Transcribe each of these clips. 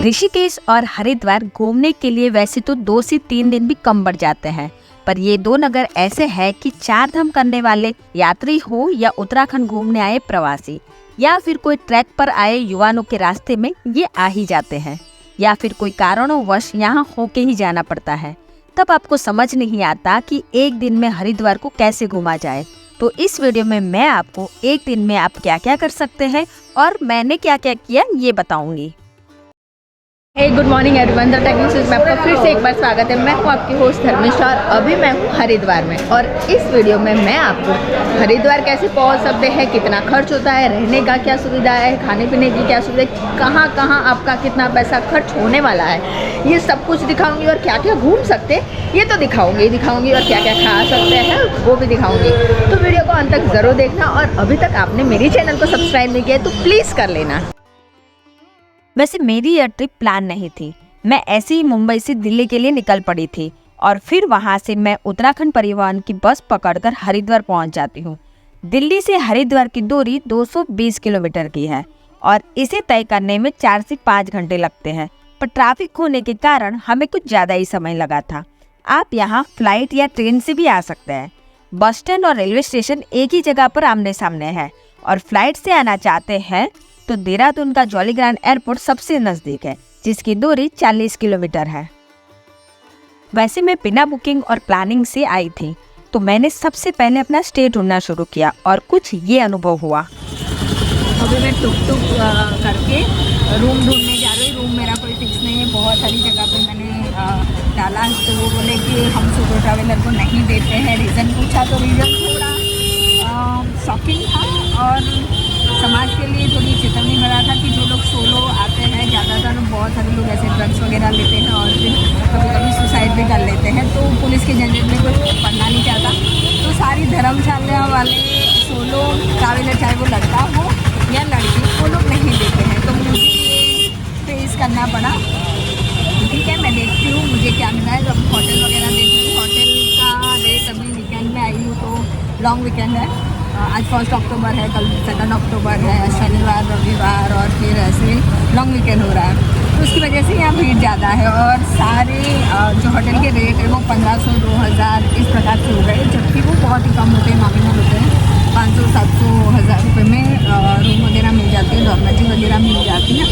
ऋषिकेश और हरिद्वार घूमने के लिए वैसे तो 2 से 3 दिन भी कम पड़ जाते हैं, पर ये दो नगर ऐसे हैं कि 4 धाम करने वाले यात्री हो या उत्तराखंड घूमने आए प्रवासी या फिर कोई ट्रैक पर आए युवाओं के रास्ते में ये आ ही जाते हैं, या फिर कोई कारणोंवश यहाँ होके ही जाना पड़ता है। तब आपको समझ नहीं आता कि एक दिन में हरिद्वार को कैसे घूमा जाए। तो इस वीडियो में मैं आपको एक दिन में आप क्या क्या कर सकते हैं और मैंने क्या क्या किया ये बताऊंगी। Hey good morning everyone, the techniques में आपका फिर से एक बार स्वागत है। मैं हूँ आपकी होस्ट धर्मिष्ठा और अभी मैं हूँ हरिद्वार में। और इस वीडियो में मैं आपको हरिद्वार कैसे पहुँच सकते हैं, कितना खर्च होता है, रहने का क्या सुविधा है, खाने पीने की क्या सुविधा है, कहाँ कहाँ आपका कितना पैसा खर्च होने वाला है, ये सब कुछ दिखाऊंगी। और क्या क्या घूम सकते हैं ये तो दिखाऊंगी और क्या क्या खा सकते हैं वो भी दिखाऊंगी। तो वीडियो को अंत तक ज़रूर देखना और अभी तक आपने मेरी चैनल को सब्सक्राइब नहीं किया है तो प्लीज़ कर लेना। वैसे मेरी यह ट्रिप प्लान नहीं थी, मैं ऐसे ही मुंबई से दिल्ली के लिए निकल पड़ी थी और फिर वहां से मैं उत्तराखंड परिवहन की बस पकड़कर हरिद्वार पहुंच जाती हूं। दिल्ली से हरिद्वार की दूरी 220 किलोमीटर की है और इसे तय करने में 4 से 5 घंटे लगते हैं, पर ट्रैफिक होने के कारण हमें कुछ ज़्यादा ही समय लगा था। आप यहाँ फ्लाइट या ट्रेन से भी आ सकते हैं। बस स्टैंड और रेलवे स्टेशन एक ही जगह पर आमने सामने है और फ्लाइट से आना चाहते हैं तो देहरादून का जॉली ग्रांट एयरपोर्ट सबसे नज़दीक है, जिसकी दूरी 40 किलोमीटर है। वैसे मैं बिना बुकिंग और प्लानिंग से आई थी, तो मैंने सबसे पहले अपना स्टे ढूंढना शुरू किया और कुछ ये अनुभव हुआ। अभी मैं टुक करके रूम ढूंढने जा रही हूँ। रूम मेरा कोई फिक्स नहीं है, बहुत सारी जगह पे मैंने डाला तो वो बोले कि हम सोलो ट्रैवलर को नहीं देते हैं। रीज़न पूछा तो रीज़न थोड़ा शॉकिंग था और समाज के लिए थोड़ी चेतावनी मिला था कि जो लोग सोलो आते हैं, ज़्यादातर बहुत सारे लोग ऐसे ड्रग्स वगैरह लेते हैं और फिर कभी कभी सुसाइड भी कर लेते हैं, तो पुलिस के झंझट में कुछ पढ़ना नहीं चाहता। तो सारी धर्मशाला वाले सोलो ट्रैवलर, चाहे वो लड़का हो या लड़की, वो लोग नहीं देते हैं। तो मुझे ये फेस करना पड़ा। ठीक है, मैं देखती हूँ मुझे क्या मिला है। जब होटल वगैरह देखती हूँ, होटल का रेट अभी वीकेंड में आई हूँ तो लॉन्ग वीकेंड है। आज 1 अक्टूबर है, कल 2 अक्टूबर है, शनिवार रविवार और फिर ऐसे लॉन्ग वीकेंड हो रहा है, तो उसकी वजह से यहाँ भीड़ ज़्यादा है। और सारे जो होटल के रेट है वो 1500 2000 इस प्रकार से हो गए, जबकि वो बहुत ही कम होते हैं, नॉमिनल होते हैं। 500 700 1000 रुपये में रूम वगैरह मिल जाती है, डॉर्मेटरी वगैरह मिल जाती है,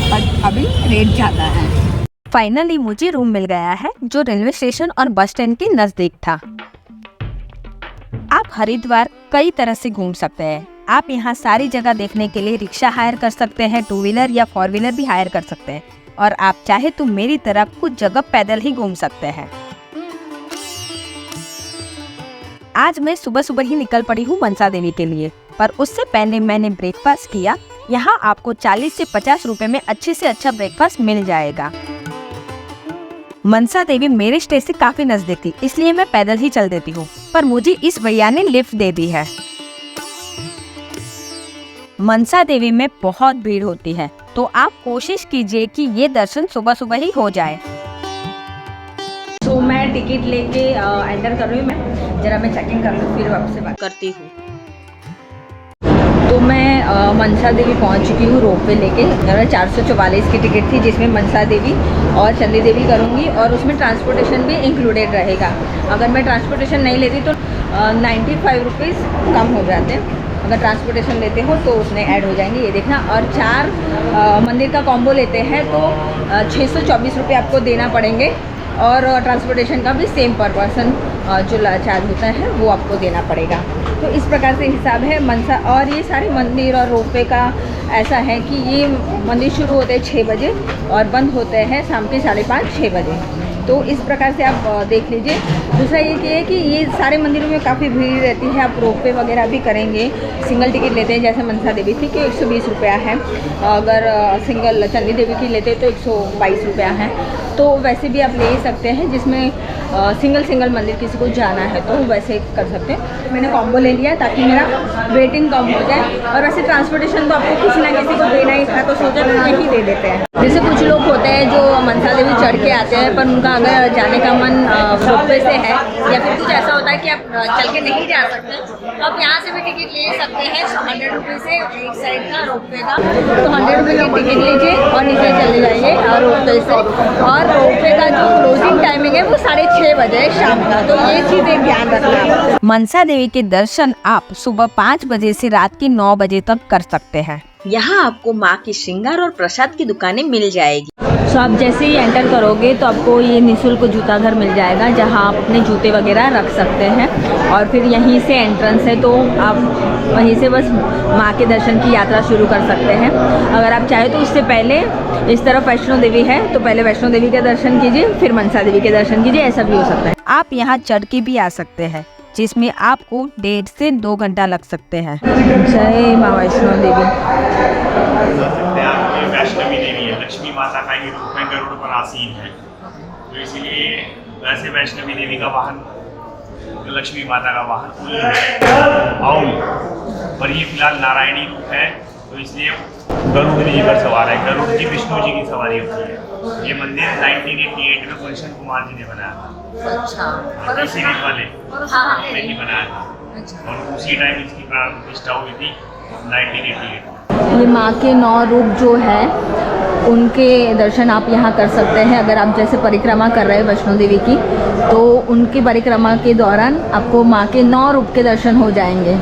बट अभी रेट ज़्यादा है। फाइनली मुझे रूम मिल गया है जो रेलवे स्टेशन और बस स्टैंड के नज़दीक था। आप हरिद्वार कई तरह से घूम सकते हैं। आप यहाँ सारी जगह देखने के लिए रिक्शा हायर कर सकते हैं, 2 व्हीलर या 4 व्हीलर भी हायर कर सकते हैं, और आप चाहे तो मेरी तरह कुछ जगह पैदल ही घूम सकते हैं। आज मैं सुबह सुबह ही निकल पड़ी हूँ मनसा देवी के लिए, पर उससे पहले मैंने ब्रेकफास्ट किया। यहाँ आपको 40 से 50 रुपए में अच्छे से अच्छा ब्रेकफास्ट मिल जाएगा। मनसा देवी मेरे स्टे से काफी नजदीक थी, इसलिए मैं पैदल ही चल देती हूँ, पर मुझे इस भैया ने लिफ्ट दे दी है। मनसा देवी में बहुत भीड़ होती है, तो आप कोशिश कीजिए कि ये दर्शन सुबह सुबह ही हो जाए। तो मैं टिकट लेके एंटर कर रही हूँ। मैं चेकिंग कर लूँ, फिर आपसे बात करती हूँ। तो मैं मनसा देवी पहुंच चुकी हूँ रोपवे लेके। 444 की टिकट थी, जिसमें मनसा देवी और चंडी देवी करूँगी और उसमें ट्रांसपोर्टेशन भी इंक्लूडेड रहेगा। अगर मैं ट्रांसपोर्टेशन नहीं लेती तो 95 रुपीज़ कम हो जाते हैं। अगर ट्रांसपोर्टेशन लेते हो तो उसमें ऐड हो जाएंगे, ये देखना। और 4 मंदिर का कॉम्बो लेते हैं तो 624 रुपये आपको देना पड़ेंगे और ट्रांसपोर्टेशन का भी सेम पर पर्सन जो चार्ज होता है वो आपको देना पड़ेगा। तो इस प्रकार से हिसाब है मनसा। और ये सारे मंदिर और रोपवे का ऐसा है कि ये मंदिर शुरू होते हैं 6 बजे और बंद होते हैं शाम के 5:30-6 बजे। तो इस प्रकार से आप देख लीजिए। दूसरा ये है कि ये सारे मंदिरों में काफ़ी भीड़ रहती है। आप रोपवे वगैरह भी करेंगे, सिंगल टिकट लेते हैं, जैसे मनसा देवी थी कि 120 रुपया है। अगर सिंगल चंडी देवी की लेते हैं तो 122 रुपया है। तो वैसे भी आप ले सकते हैं, जिसमें सिंगल मंदिर किसी को जाना है तो वैसे कर सकते हैं। मैंने कॉम्बो ले लिया ताकि मेरा वेटिंग कम हो जाए। और वैसे ट्रांसपोर्टेशन तो आपको किसी ना किसी को देना ही था, तो सोचा यही दे देते हैं। जैसे कुछ लोग होते हैं जो मनसा देवी चढ़ के आते हैं पर उनका अगर जाने का मन रोपवे से है या फिर कुछ ऐसा होता है कि आप चल के नहीं जा सकते तो आप यहाँ से भी टिकट ले सकते हैं 100 रुपये से एक साइड का रोपवे का। तो 100 रुपये की टिकट लीजिए और नीचे चले जाइए रोपवे से। और रोपवे का जो क्लोजिंग टाइमिंग है वो 6:30 बजे है शाम का, तो ये चीज़ एक ध्यान रखना। मनसा देवी के दर्शन आप सुबह 5 बजे से रात के 9 बजे तक कर सकते हैं। यहाँ आपको माँ की श्रृंगार और प्रसाद की दुकानें मिल जाएगी। सो आप जैसे ही एंटर करोगे तो आपको ये निःशुल्क जूता घर मिल जाएगा, जहाँ आप अपने जूते वगैरह रख सकते हैं। और फिर यहीं से एंट्रेंस है, तो आप वहीं से बस माँ के दर्शन की यात्रा शुरू कर सकते हैं। अगर आप चाहे तो उससे पहले इस तरफ वैष्णो देवी है, तो पहले वैष्णो देवी के दर्शन कीजिए, फिर मनसा देवी के दर्शन कीजिए, ऐसा भी हो सकता है। आप यहाँ चढ़ के भी आ सकते हैं, जिसमें आपको 1.5 से 2 घंटा लग सकते हैं। जय माँ वैष्णो देवी। वैष्णवी देवी है, लक्ष्मी माता का ही रूप है, गरुड़ पर आसीन है, तो इसलिए वैसे वैष्णवी देवी का वाहन लक्ष्मी माता का वाहन उल्लू है, आउल, पर ये फिलहाल नारायणी रूप है, तो इसलिए गरुड़ जी पर सवार है। गरुड़ जी विष्णु जी की सवारी होती है। ये मंदिर 1988 में गुलशन कुमार जी ने बनाया था। अच्छा, इसी रीत वाले में ही बनाया था, और उसी टाइम इसकी प्राण प्रतिष्ठा हुई थी 1988। ये माँ के 9 रूप जो है उनके दर्शन आप यहाँ कर सकते हैं। अगर आप जैसे परिक्रमा कर रहे हैं वैष्णो देवी की, तो उनकी परिक्रमा के दौरान आपको माँ के 9 रूप के दर्शन हो जाएंगे।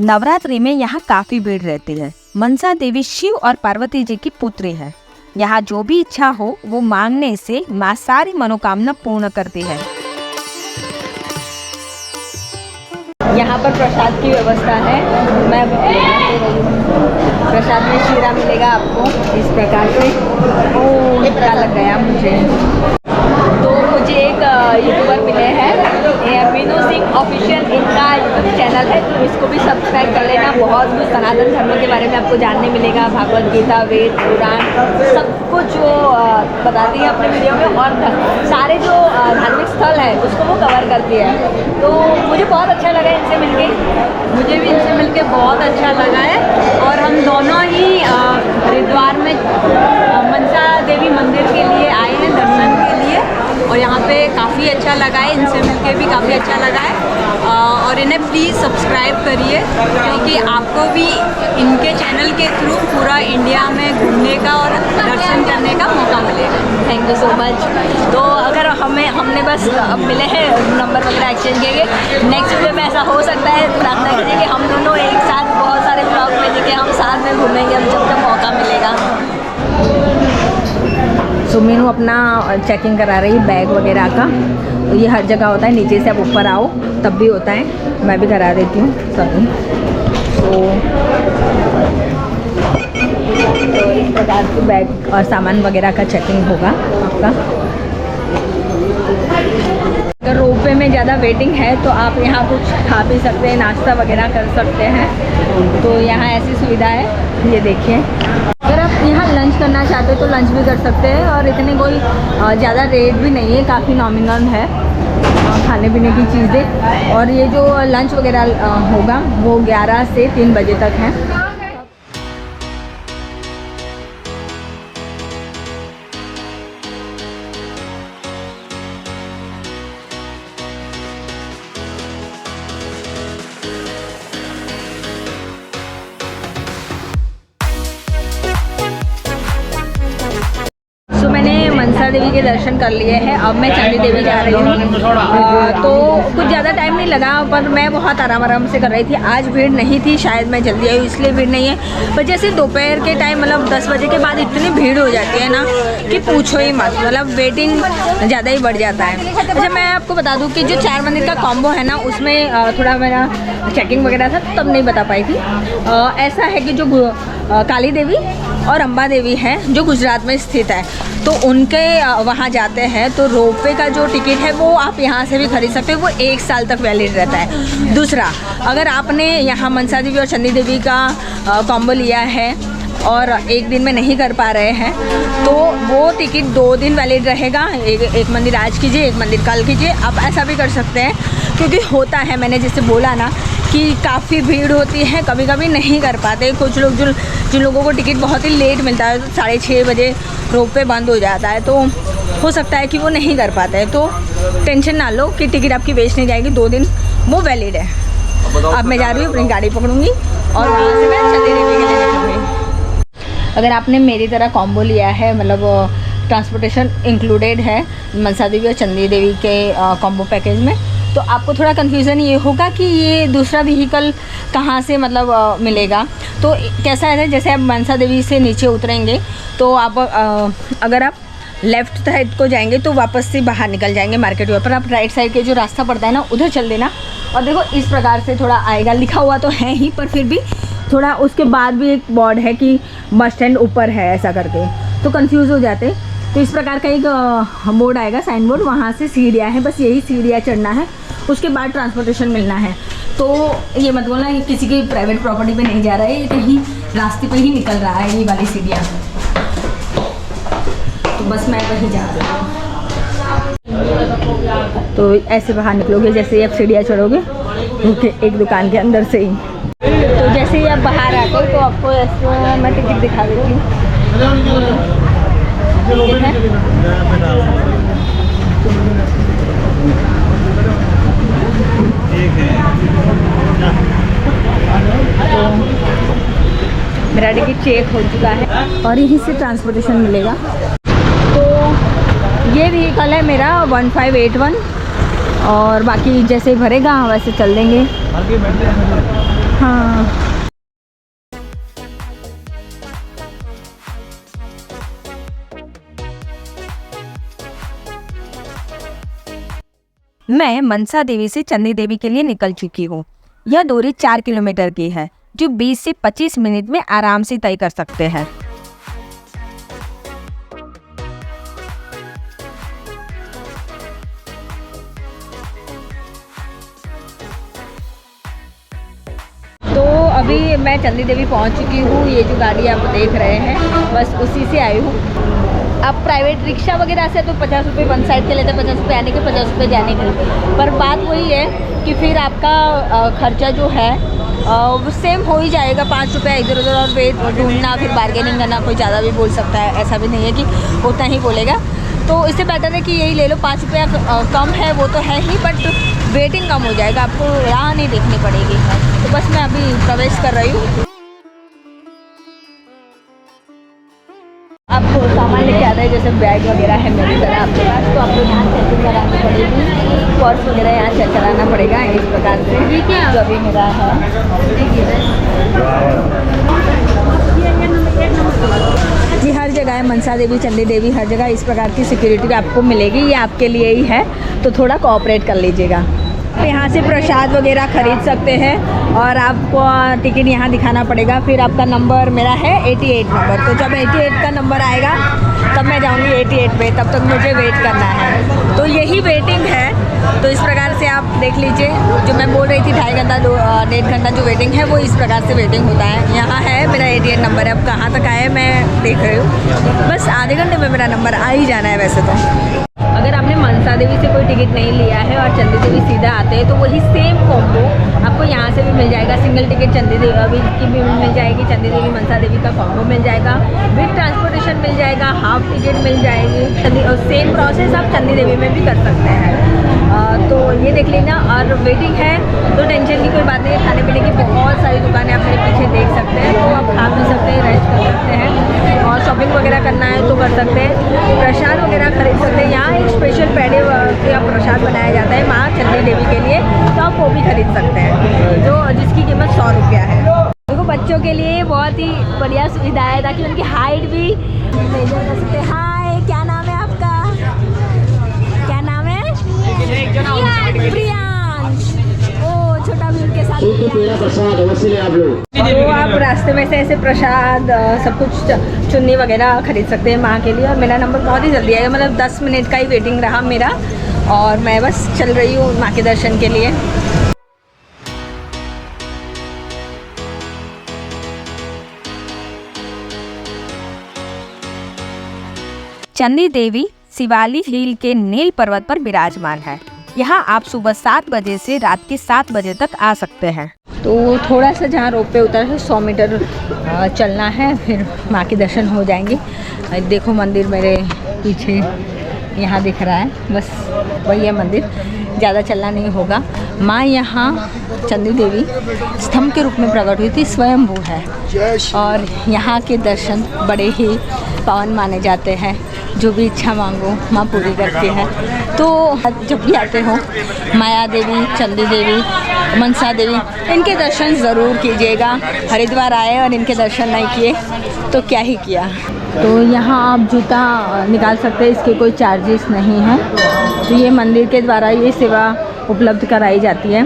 नवरात्रि में यहाँ काफी भीड़ रहती है। मनसा देवी शिव और पार्वती जी की पुत्री है। यहाँ जो भी इच्छा हो वो मांगने से माँ सारी मनोकामना पूर्ण करती है। यहाँ पर प्रसाद की व्यवस्था है, मैं प्रसाद में शीरा मिलेगा आपको इस प्रकार से। ओह, क्या लग गया मुझे। तो मुझे एक यूट्यूबर मिले हैं, मीनू सिंह ऑफिशियल इनका यूट्यूब चैनल है, तो इसको भी सब्सक्राइब कर लेना। बहुत कुछ सनातन धर्म के बारे में आपको जानने मिलेगा, भागवत गीता, वेद, पुराण, सब कुछ वो बताती है अपने वीडियो में। और सारे जो धार्मिक स्थल है उसको वो कवर करती है। तो मुझे बहुत अच्छा लगा इनसे मिलके, मुझे भी इनसे मिलके बहुत अच्छा लगा है। और हम दोनों ही हरिद्वार में मनसा देवी मंदिर के लिए आए हैं दर्शन के लिए, और यहाँ पे काफ़ी अच्छा लगा है, इनसे मिलके भी काफ़ी अच्छा लगा है। और इन्हें प्लीज़ सब्सक्राइब करिए, क्योंकि आपको भी इनके चैनल के थ्रू पूरा इंडिया में घूमने का और दर्शन करने का मौका मिलेगा। Thank you so much. तो अगर हमने बस अब मिले हैं, नंबर वगैरह एक्सचेंज किए, नेक्स्ट वीडियो में ऐसा हो सकता है, प्रार्थना कीजिए कि हम दोनों एक साथ बहुत सारे ब्लॉग में लेके हम साथ में घूमेंगे जब जब मौका मिलेगा। सो मीनू अपना चेकिंग करा रही है बैग वगैरह का। तो ये हर जगह होता है, नीचे से आप ऊपर आओ तब भी होता है, मैं भी करा देती हूँ सभी। तो इस प्रकार की बैग और सामान वगैरह का चेकिंग होगा आपका। अगर रोपवे में ज़्यादा वेटिंग है तो आप यहाँ कुछ खा पी सकते हैं, नाश्ता वगैरह कर सकते हैं। तो यहाँ ऐसी सुविधा है, ये देखिए। अगर आप यहाँ लंच करना चाहते हो तो लंच भी कर सकते हैं, और इतने कोई ज़्यादा रेट भी नहीं है, काफ़ी नॉमिनल है खाने पीने की चीज़ें। और ये जो लंच वगैरह होगा वो 11 से 3 बजे तक है। मनसा देवी के दर्शन कर लिए हैं, अब मैं चंडी देवी जा रही हूँ। तो कुछ ज़्यादा टाइम नहीं लगा, पर मैं बहुत आराम से कर रही थी। आज भीड़ नहीं थी, शायद मैं जल्दी आई इसलिए भीड़ नहीं है। पर जैसे दोपहर के टाइम मतलब 10 बजे के बाद इतनी भीड़ हो जाती है ना कि पूछो ही मत, मतलब वेटिंग ज़्यादा ही बढ़ जाता है। अच्छा, मैं आपको बता दूँ कि जो 4 मंदिर का कॉम्बो है ना, उसमें थोड़ा मेरा चेकिंग वगैरह था तब नहीं बता पाई थी। ऐसा है कि जो काली देवी और अम्बा देवी है जो गुजरात में स्थित है, तो उनके वहाँ जाते हैं तो रोपवे का जो टिकट है वो आप यहाँ से भी खरीद सकते हो, वो 1 साल तक वैलिड रहता है। दूसरा, अगर आपने यहाँ मनसा देवी और चंडी देवी का कॉम्बो लिया है और एक दिन में नहीं कर पा रहे हैं तो वो टिकट 2 दिन वैलिड रहेगा। एक मंदिर आज कीजिए, एक मंदिर कल कीजिए। आप ऐसा भी कर सकते हैं, क्योंकि होता है, मैंने जैसे बोला ना कि काफ़ी भीड़ होती है, कभी कभी नहीं कर पाते। कुछ लोग जिन लोगों को टिकट बहुत ही लेट मिलता है, तो 6:30 बजे रोप वे बंद हो जाता है, तो हो सकता है कि वो नहीं कर पाते हैं। तो टेंशन ना लो कि टिकट आपकी वेस्ट नहीं जाएगी, 2 दिन वो वैलिड है। अब मैं जा रही हूँ, अपनी गाड़ी पकड़ूंगी और वहाँ से मैं चंदी देवी के लिए निकलूँगी। अगर आपने मेरी तरह कॉम्बो लिया है, मतलब ट्रांसपोर्टेशन इंक्लूडेड है मनसा देवी और चंदी देवी के कॉम्बो पैकेज में, तो आपको थोड़ा कन्फ्यूज़न ये होगा कि ये दूसरा व्हीकल कहाँ से मतलब मिलेगा। तो कैसा है, जैसे आप मनसा देवी से नीचे उतरेंगे तो आप अगर आप लेफ़्ट साइड को जाएंगे तो वापस से बाहर निकल जाएंगे मार्केट वे पर। आप राइट साइड के जो रास्ता पड़ता है ना, उधर चल देना। और देखो इस प्रकार से थोड़ा आएगा, लिखा हुआ तो है ही, पर फिर भी थोड़ा उसके बाद भी एक बोर्ड है कि बस स्टैंड ऊपर है, ऐसा करके, तो कंफ्यूज हो जाते। तो इस प्रकार का एक बोर्ड आएगा, साइन बोर्ड, वहाँ से सीढ़ियाँ हैं, बस यही सीढ़ियाँ चढ़ना है, उसके बाद ट्रांसपोर्टेशन मिलना है। तो ये मत बोलना कि किसी की प्राइवेट प्रॉपर्टी पे नहीं जा रहा है, ये कहीं रास्ते पे ही निकल रहा है ये वाली सीढ़ियाँ। तो बस मैं वहीं जा रही हूँ। तो ऐसे बाहर निकलोगे, जैसे ही आप सीढ़ियाँ चढ़ोगे एक दुकान के अंदर से ही, तो जैसे ही आप बाहर आते हो तो आपको ऐसे मैं टिकट दिखा देती हूँ। तो मेरा टिकट चेक हो चुका है और यहीं से ट्रांसपोर्टेशन मिलेगा। तो ये व्हीकल है मेरा 1581, और बाकी जैसे भरेगा वैसे चल देंगे। हाँ, मैं मनसा देवी से चंदी देवी के लिए निकल चुकी हूँ। यह दूरी 4 किलोमीटर की है, जो 20 से 25 मिनट में आराम से तय कर सकते हैं। तो अभी मैं चंदी देवी पहुंच चुकी हूँ। ये जो गाड़ी आप देख रहे हैं, बस उसी से आई हूँ। अब प्राइवेट रिक्शा वगैरह से तो 50 रुपये वन साइड के लेते हैं, 50 रुपये आने के, 50 रुपये जाने के। पर बात वही है कि फिर आपका खर्चा जो है वो सेम हो ही जाएगा, 5 रुपये इधर उधर, और वेट ढूंढना, फिर बार्गेनिंग करना। कोई ज़्यादा भी बोल सकता है, ऐसा भी नहीं है कि उतना ही बोलेगा। तो इससे बेटर है कि यही ले लो, 5 रुपया कम है वो तो है ही, बट वेटिंग कम हो जाएगा, आपको राह नहीं देखनी पड़ेगी। तो बस मैं अभी प्रवेश कर रही हूँ। आपको सामान लेके आता है, जैसे बैग वगैरह है मेरी तरह आपके पास, तो आपको यहाँ चेकिंग करानी पड़ेगी, पर्स वगैरह यहाँ चेक कराना पड़ेगा इस प्रकार से। जो अभी मेरा है जी, हर जगह है मनसा देवी, चंदी देवी, हर जगह इस प्रकार की सिक्योरिटी आपको मिलेगी। ये आपके लिए ही है, तो थोड़ा कोऑपरेट कर लीजिएगा। यहाँ से प्रसाद वगैरह खरीद सकते हैं, और आपको टिकट यहाँ दिखाना पड़ेगा। फिर आपका नंबर मेरा है 88 नंबर, तो जब 88 का नंबर आएगा तब मैं जाऊँगी 88 पे, तब तक मुझे वेट करना है। तो यही वेटिंग है। तो इस प्रकार से आप देख लीजिए, जो मैं बोल रही थी 2.5 घंटा 1.5 घंटा जो वेटिंग है, वो इस प्रकार से वेटिंग होता है। यहाँ है मेरा 88 नंबर है, अब कहाँ तक आया मैं देख रही हूँ। बस आधे घंटे में मेरा नंबर आ ही जाना है वैसे तो। अगर आपने मनसा देवी से कोई टिकट नहीं लिया है और चंदी देवी सीधा आते हैं, तो वही सेम कॉम्बो आपको यहाँ से भी मिल जाएगा। सिंगल टिकट चंदी देवी की भी मिल जाएगी, चंदी देवी मनसा देवी का कॉम्बो मिल जाएगा, विद ट्रांसपोर्टेशन मिल जाएगा, हाफ टिकट मिल जाएगी, और सेम प्रोसेस आप चंदी देवी में भी कर सकते हैं। तो ये देख लेना। और वेटिंग है तो टेंशन की कोई बात नहीं है। खाने पीने की बहुत सारी दुकानें आप मेरे पीछे देख सकते हैं, तो आप खा पी सकते हैं, रेस्ट कर सकते हैं, और शॉपिंग वगैरह करना है तो कर सकते हैं। प्रसाद वगैरह खरीद सकते हैं। यहाँ एक स्पेशल पेड़े का प्रसाद बनाया जाता है माँ चंदी देवी के लिए, तो आप वो भी खरीद सकते हैं, जो जिसकी कीमत 100 रुपया है। देखो बच्चों के लिए बहुत ही बढ़िया सुविधा है, ताकि उनकी हाइट भी मेजर कर सकते हैं। हाय, क्या नाम है आपका? क्या नाम है? प्रियांश। ओ, छोटा भी उनके साथ। तो आप रास्ते में से ऐसे प्रसाद सब कुछ चुन्नी वगैरह खरीद सकते हैं माँ के लिए। और मेरा नंबर बहुत ही जल्दी आएगा, मतलब 10 मिनट का ही वेटिंग रहा मेरा, और मैं बस चल रही हूँ माँ के दर्शन के लिए। चंदी देवी शिवालिक हिल के नील पर्वत पर विराजमान है। यहाँ आप सुबह 7 बजे से रात के 7 बजे तक आ सकते हैं। तो थोड़ा सा जहाँ रोप पे उतर है 100 मीटर चलना है, फिर माँ के दर्शन हो जाएंगे। देखो मंदिर मेरे पीछे यहाँ दिख रहा है, बस वही है मंदिर, ज़्यादा चलना नहीं होगा। माँ यहाँ चंडी देवी स्तंभ के रूप में प्रकट हुई थी, स्वयंभू है और यहाँ के दर्शन बड़े ही पावन माने जाते हैं। जो भी इच्छा मांगो माँ पूरी करती है। तो जब भी आते हो माया देवी, चंडी देवी, मनसा देवी, इनके दर्शन ज़रूर कीजिएगा। हरिद्वार आए और इनके दर्शन नहीं किए तो क्या ही किया। तो यहाँ आप जूता निकाल सकते हैं, इसके कोई चार्जेस नहीं हैं। तो ये मंदिर के द्वारा ये सेवा उपलब्ध कराई जाती है।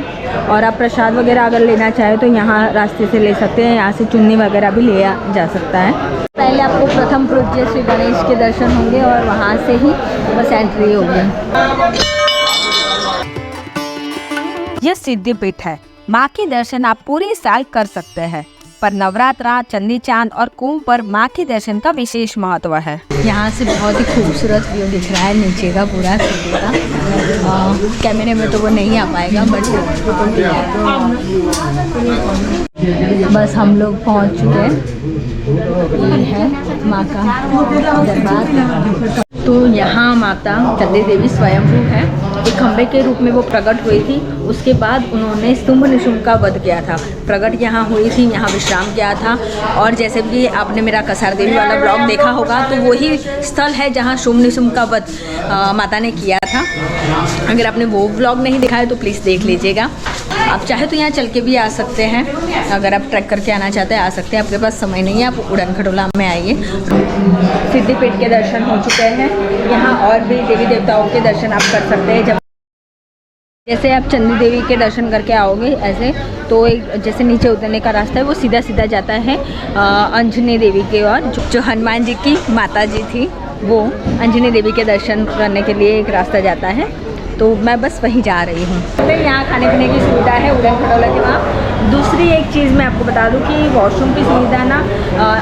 और आप प्रसाद वगैरह अगर लेना चाहें तो यहाँ रास्ते से ले सकते हैं, यहाँ से चुन्नी वगैरह भी लिया जा सकता है। पहले आपको प्रथम पूज्य श्री गणेश के दर्शन होंगे और वहाँ से ही बस एंट्री होगी। यह सिद्धिपीठ है। माँ के दर्शन आप पूरे साल कर सकते हैं, पर नवरात्रा, चंडी चांद और कुंभ पर माँ के दर्शन का विशेष महत्व है। यहाँ से बहुत ही खूबसूरत व्यू दिख रहा है नीचे का पूरा सिटी का। कैमरे में तो वो नहीं आ पाएगा, बट बस हम लोग पहुँच चुके हैं। ये है माँ का दरबार। तो यहाँ माता चंडी देवी स्वयंभू है। एक खंबे के रूप में वो प्रकट हुई थी। उसके बाद उन्होंने शुंभ निशुंभ का वध किया था। प्रकट यहाँ हुई थी, यहाँ विश्राम किया था। और जैसे कि आपने मेरा कसार देवी वाला ब्लॉग देखा होगा, तो वही स्थल है जहाँ शुंभ निशुंभ का वध माता ने किया था। अगर आपने वो ब्लॉग नहीं देखा है तो प्लीज़ देख लीजिएगा। आप चाहे तो यहाँ चल के भी आ सकते हैं, अगर आप ट्रैक करके आना चाहते हैं आ सकते हैं। आपके पास समय नहीं है, आप उड़न खटोला में आइए। सिद्धिपीठ के दर्शन हो चुके हैं। यहाँ और भी देवी देवताओं के दर्शन आप कर सकते हैं। जैसे आप चंडी देवी के दर्शन करके आओगे ऐसे, तो एक जैसे नीचे उतरने का रास्ता है वो सीधा सीधा जाता है अंजनी देवी के ओर। जो हनुमान जी की माता जी थी, वो अंजनी देवी के दर्शन करने के लिए एक रास्ता जाता है। तो मैं बस वहीं जा रही हूँ। फिर यहाँ खाने पीने की सुविधा है उड़न खटोला के वहाँ। दूसरी एक चीज़ मैं आपको बता दूँ कि वॉशरूम की सुविधा ना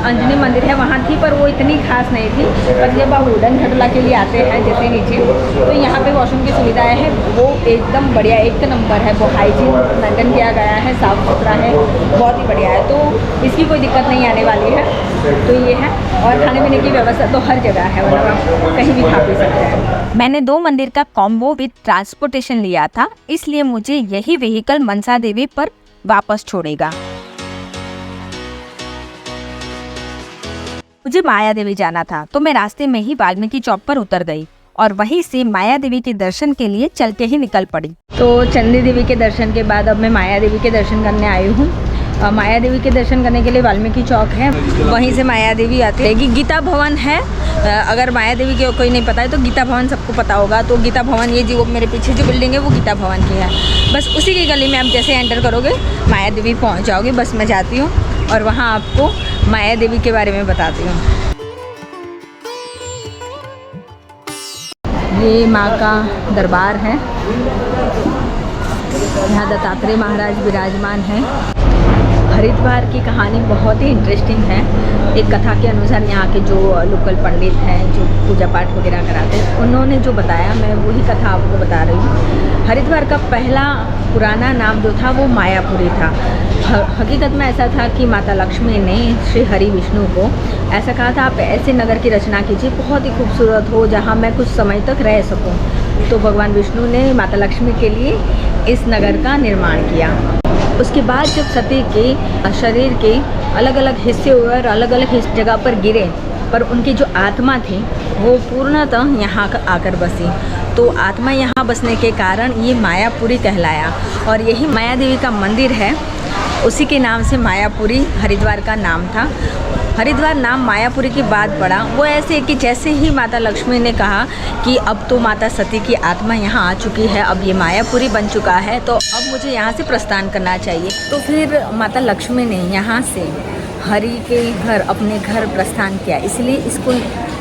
अंजनी मंदिर है वहाँ थी, पर वो इतनी खास नहीं थी। पर जब आप उड़न खटोला के लिए आते हैं जैसे नीचे, तो यहाँ पे वॉशरूम की सुविधाएं है, वो एकदम बढ़िया, एक नंबर है। वो हाइजीन मेंटेन किया गया है, साफ़ सुथरा है, बहुत ही बढ़िया है। तो इसकी कोई दिक्कत नहीं आने वाली है। तो ये है। और खाने पीने की व्यवस्था तो हर जगह है, मतलब आप कहीं भी खा पी सकते हैं। मैंने 2 मंदिर का कॉम्बो विद ट्रांसपोर्टेशन लिया था, इसलिए मुझे यही व्हीकल मनसा देवी पर वापस छोड़ेगा। मुझे माया देवी जाना था, तो मैं रास्ते में ही वाल्मीकि चौक पर उतर गई और वहीं से माया देवी के दर्शन के लिए चल के ही निकल पड़ी। तो चंडी देवी के दर्शन के बाद अब मैं माया देवी के दर्शन करने आई हूँ। माया देवी के दर्शन करने के लिए वाल्मीकि चौक है, वहीं से माया देवी आती है। गीता भवन है, अगर माया देवी के कोई नहीं पता है तो गीता भवन सबको पता होगा। तो गीता भवन, ये जो मेरे पीछे जो बिल्डिंग है वो गीता भवन की है। बस उसी की गली में आप जैसे एंटर करोगे माया देवी पहुंच जाओगे। बस मैं जाती हूँ और वहाँ आपको माया देवी के बारे में बताती हूँ। ये माँ का दरबार है, यहाँ दत्तात्रेय महाराज विराजमान हैं। हरिद्वार की कहानी बहुत ही इंटरेस्टिंग है। एक कथा के अनुसार यहाँ के जो लोकल पंडित हैं, जो पूजा पाठ वगैरह कराते हैं, उन्होंने जो बताया, मैं वही कथा आपको बता रही हूँ। हरिद्वार का पहला पुराना नाम जो था वो मायापुरी था। हकीकत में ऐसा था कि माता लक्ष्मी ने श्री हरि विष्णु को ऐसा कहा था, आप ऐसे नगर की रचना कीजिए बहुत ही खूबसूरत हो, जहाँ मैं कुछ समय तक रह सकूँ। तो भगवान विष्णु ने माता लक्ष्मी के लिए इस नगर का निर्माण किया। उसके बाद जब सती के शरीर के अलग अलग हिस्से हुए और अलग अलग जगह पर गिरे, पर उनकी जो आत्मा थी वो पूर्णतः यहाँ आकर बसी। तो आत्मा यहाँ बसने के कारण ये मायापुरी कहलाया। और यही माया देवी का मंदिर है, उसी के नाम से मायापुरी हरिद्वार का नाम था। हरिद्वार नाम मायापुरी के बाद पड़ा, वो ऐसे कि जैसे ही माता लक्ष्मी ने कहा कि अब तो माता सती की आत्मा यहाँ आ चुकी है, अब ये मायापुरी बन चुका है, तो अब मुझे यहाँ से प्रस्थान करना चाहिए। तो फिर माता लक्ष्मी ने यहाँ से हरि के घर, अपने घर प्रस्थान किया। इसलिए इसको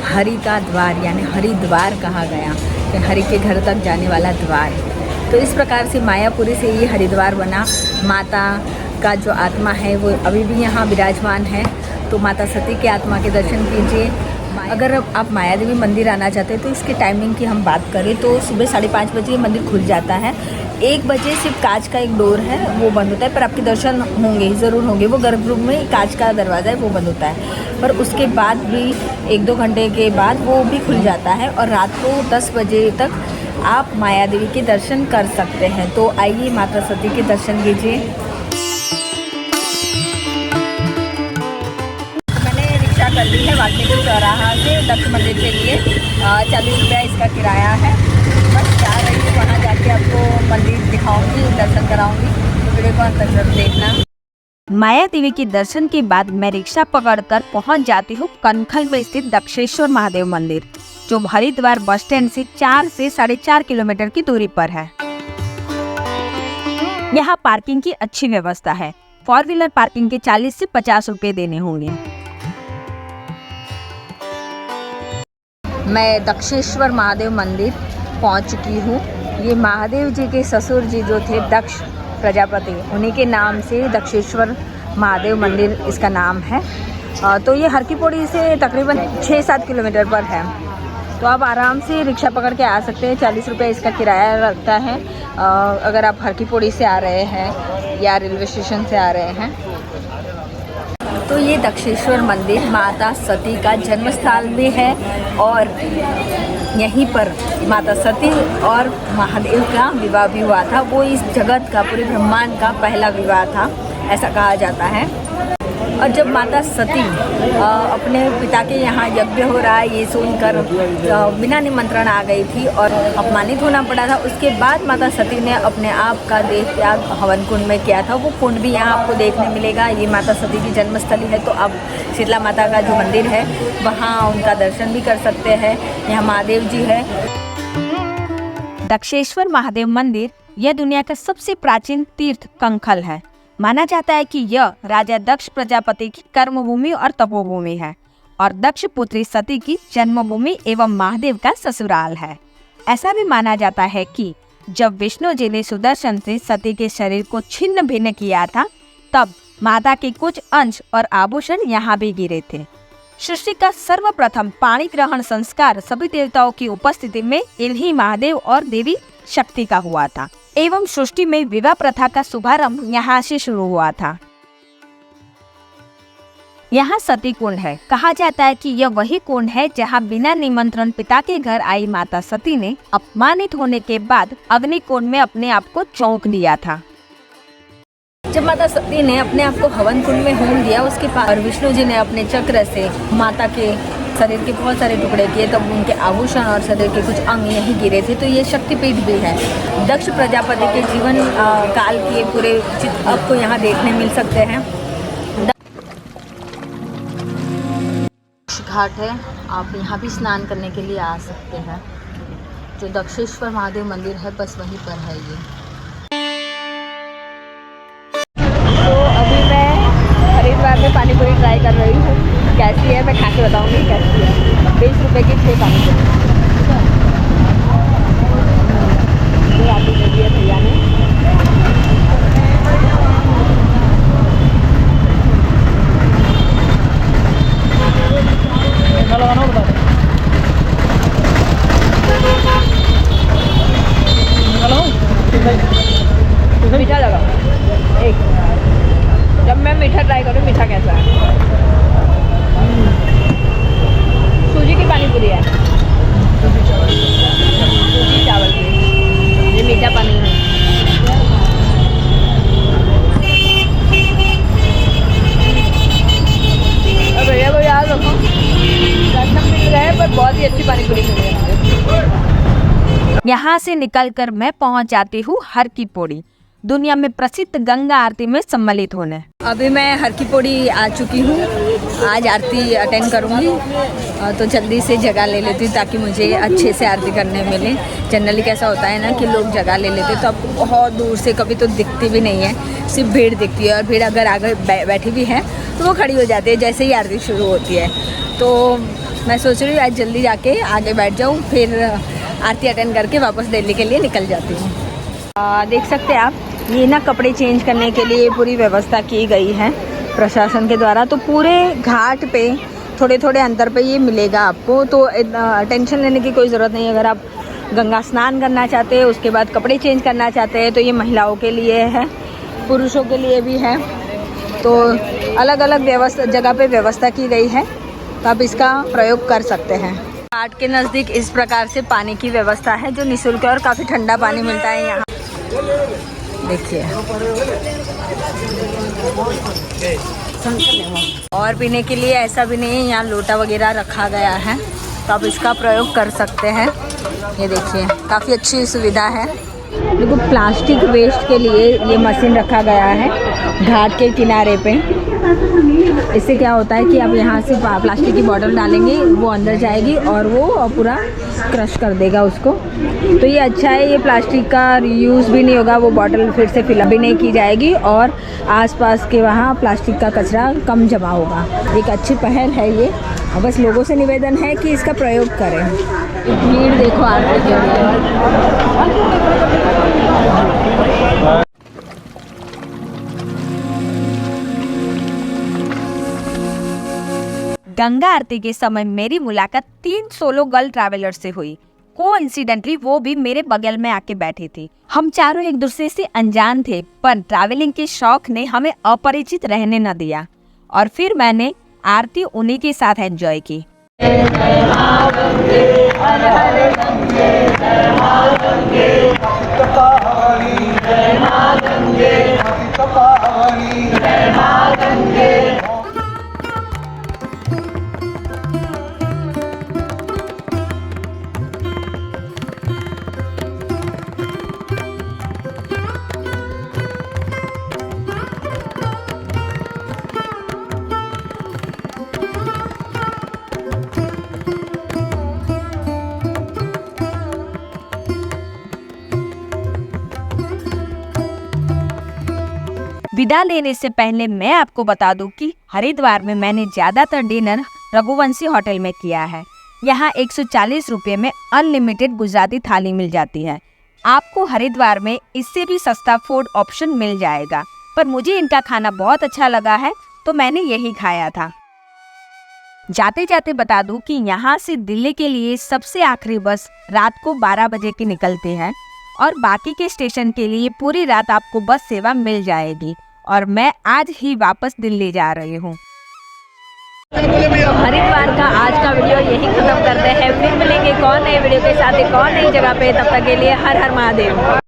हरि का द्वार यानी हरिद्वार कहा गया, कि हरि के घर तक जाने वाला द्वार। तो इस प्रकार से मायापुरी से ये हरिद्वार बना। माता का जो आत्मा है वो अभी भी यहाँ विराजमान है। तो माता सती की आत्मा के दर्शन कीजिए, अगर आप माया देवी मंदिर आना चाहते हैं तो इसके टाइमिंग की हम बात करें तो सुबह 5:30 बजे ये मंदिर खुल जाता है। 1 बजे सिर्फ कांच का एक डोर है वो बंद होता है, पर आपके दर्शन होंगे, ज़रूर होंगे। वो गर्भगृह में कांच का दरवाज़ा है वो बंद होता है, पर उसके बाद भी 1-2 घंटे के बाद वो भी खुल जाता है और रात को 10 बजे तक आप माया देवी के दर्शन कर सकते हैं। तो आइए माता सती के दर्शन कीजिए। मैंने रिक्शा कर ली है वाल्मीकि चौराहा से दक्ष मंदिर के लिए। 40 रुपया इसका किराया है। बस जा रही हूँ, वहाँ जाके आपको मंदिर दिखाऊंगी, दर्शन कराऊंगी, तो वीडियो को अंत तक देखना। माया देवी के दर्शन के बाद मैं रिक्शा पकड़कर पहुंच जाती हूँ कनखल में स्थित दक्षेश्वर महादेव मंदिर, जो हरिद्वार बस स्टैंड से 4 से 4.5 किलोमीटर की दूरी पर है। यहाँ पार्किंग की अच्छी व्यवस्था है। 4 व्हीलर पार्किंग के 40 से 50 रुपए देने होंगे। मैं दक्षेश्वर महादेव मंदिर पहुंच चुकी हूँ। ये महादेव जी के ससुर जी जो थे दक्ष प्रजापति, उन्हीं के नाम से दक्षेश्वर महादेव मंदिर इसका नाम है। तो ये हर की पौड़ी से तकरीबन 6-7 किलोमीटर पर है। तो आप आराम से रिक्शा पकड़ के आ सकते हैं। 40 रुपये इसका किराया लगता है अगर आप हर की पौड़ी से आ रहे हैं या रेलवे स्टेशन से आ रहे हैं। तो ये दक्षेश्वर मंदिर माता सती का जन्म स्थल भी है और यहीं पर माता सती और महादेव का विवाह भी हुआ था। वो इस जगत का, पूरे ब्रह्मांड का पहला विवाह था, ऐसा कहा जाता है। और जब माता सती अपने पिता के यहाँ यज्ञ हो रहा है ये सुनकर बिना निमंत्रण आ गई थी और अपमानित होना पड़ा था। उसके बाद माता सती ने अपने आप का देह त्याग हवन कुंड में किया था। वो कुंड भी यहाँ आपको देखने मिलेगा। ये माता सती की जन्मस्थली है, तो आप शीतला माता का जो मंदिर है वहाँ उनका दर्शन भी कर सकते हैं। यहाँ महादेव जी है। दक्षेश्वर महादेव मंदिर यह दुनिया का सबसे प्राचीन तीर्थ कंखल है। माना जाता है कि यह राजा दक्ष प्रजापति की कर्मभूमि और तपोभूमि है और दक्ष पुत्री सती की जन्मभूमि एवं महादेव का ससुराल है। ऐसा भी माना जाता है कि जब विष्णु जी ने सुदर्शन से सती के शरीर को छिन्न भिन्न किया था, तब माता के कुछ अंश और आभूषण यहाँ भी गिरे थे। सृष्टि का सर्वप्रथम पाणी ग्रहण संस्कार सभी देवताओं की उपस्थिति में इन्हीं महादेव और देवी शक्ति का हुआ था एवं सृष्टि में विवाह प्रथा का शुभारंभ यहाँ से शुरू हुआ था। यहाँ सती कुंड है। कहा जाता है कि यह वही कुंड है जहाँ बिना निमंत्रण पिता के घर आई माता सती ने अपमानित होने के बाद अग्नि कुंड में अपने आप को झोंक दिया था। जब माता सती ने अपने आप को हवन कुंड में होम दिया, उसके बाद और विष्णु जी ने अपने चक्र से माता के शरीर के बहुत सारे टुकड़े किए, तब उनके आभूषण और शरीर के कुछ अंग यहीं गिरे थे। तो ये शक्तिपीठ भी है। दक्ष प्रजापति के जीवन काल के पूरे चित्र आपको यहाँ देखने मिल सकते हैं। घाट है, आप यहाँ भी स्नान करने के लिए आ सकते हैं। जो दक्षेश्वर महादेव मंदिर है बस वहीं पर है ये। तो अभी मैं हरिद्वार में पानी पूरी ट्राई कर रही हूँ। कैसी है मैं खा के बताऊँगी कैसी है। 20 रुपये की 6 पानी पूरी आती दे दी है भैया ने। मीठा लगा एक। जब मैं मीठा ट्राई करूँ मीठा कैसा है। सूजी की पानी पूरी है, सूजी चावल की। ये मीठा पानी है। अब भैया को याद रखो, दर्शन मिल रहे हैं पर बहुत ही अच्छी पानी पूरी मिल रही है। यहाँ से निकलकर मैं पहुँच जाती हूँ हर की पौड़ी, दुनिया में प्रसिद्ध गंगा आरती में सम्मिलित होने। अभी मैं हर की पौड़ी आ चुकी हूँ। आज आरती अटेंड करूँगी, तो जल्दी से जगह ले लेती हूँ ताकि मुझे अच्छे से आरती करने मिले। जनरली कैसा होता है ना कि लोग जगह ले लेते तो आपको बहुत दूर से कभी तो दिखती भी नहीं है, सिर्फ भीड़ दिखती है। और भीड़ अगर आगे बैठी भी है तो वो खड़ी हो जाती है जैसे ही आरती शुरू होती है। तो मैं सोच रही हूँ आज जल्दी जाके आगे बैठ जाऊँ, फिर आरती अटेंड करके वापस दिल्ली के लिए निकल जाती हूँ। देख सकते हैं आप, ये ना कपड़े चेंज करने के लिए पूरी व्यवस्था की गई है प्रशासन के द्वारा। तो पूरे घाट पे थोड़े थोड़े अंतर पे ये मिलेगा आपको, तो टेंशन लेने की कोई ज़रूरत नहीं। अगर आप गंगा स्नान करना चाहते हैं, उसके बाद कपड़े चेंज करना चाहते हैं, तो ये महिलाओं के लिए है, पुरुषों के लिए भी है। तो अलग अलग जगह पे व्यवस्था की गई है, तो आप इसका प्रयोग कर सकते हैं। घाट के नज़दीक इस प्रकार से पानी की व्यवस्था है जो निःशुल्क है और काफ़ी ठंडा पानी मिलता है यहाँ। देखिए, और पीने के लिए ऐसा भी नहीं है, यहाँ लोटा वगैरह रखा गया है, तो आप इसका प्रयोग कर सकते हैं। ये देखिए, काफ़ी अच्छी सुविधा है। देखो, प्लास्टिक वेस्ट के लिए ये मशीन रखा गया है घाट के किनारे पे। इससे क्या होता है कि आप यहाँ से प्लास्टिक की बोतल डालेंगे, वो अंदर जाएगी और वो पूरा क्रश कर देगा उसको। तो ये अच्छा है, ये प्लास्टिक का यूज़ भी नहीं होगा, वो बोतल फिर से फिल भी नहीं की जाएगी और आसपास के वहाँ प्लास्टिक का कचरा कम जमा होगा। एक अच्छी पहल है ये, और बस लोगों से निवेदन है कि इसका प्रयोग करें। भीड़ देखो आरती के लिए। गंगा आरती के समय मेरी मुलाकात 3 सोलो गर्ल ट्रैवलर से हुई। कोइंसिडेंटली वो भी मेरे बगल में आके बैठी थी। हम चारों एक दूसरे से अनजान थे, पर ट्रैवलिंग के शौक ने हमें अपरिचित रहने न दिया और फिर मैंने आरती उन्हीं के साथ एंजॉय की। विदा लेने से पहले मैं आपको बता दूं कि हरिद्वार में मैंने ज़्यादातर डिनर रघुवंशी होटल में किया है। यहाँ 140 रुपये में अनलिमिटेड गुजराती थाली मिल जाती है। आपको हरिद्वार में इससे भी सस्ता फूड ऑप्शन मिल जाएगा, पर मुझे इनका खाना बहुत अच्छा लगा है, तो मैंने यही खाया था। जाते जाते बता दूं कि यहाँ से दिल्ली के लिए सबसे आखिरी बस रात को 12 बजे की निकलती है और बाकी के स्टेशन के लिए पूरी रात आपको बस सेवा मिल जाएगी। और मैं आज ही वापस दिल्ली जा रही हूँ। हरिद्वार का आज का वीडियो यही खत्म करते हैं। फिर मिलेंगे कौन नए वीडियो के साथ, एक और नई जगह पे। तब तक के लिए हर हर महादेव।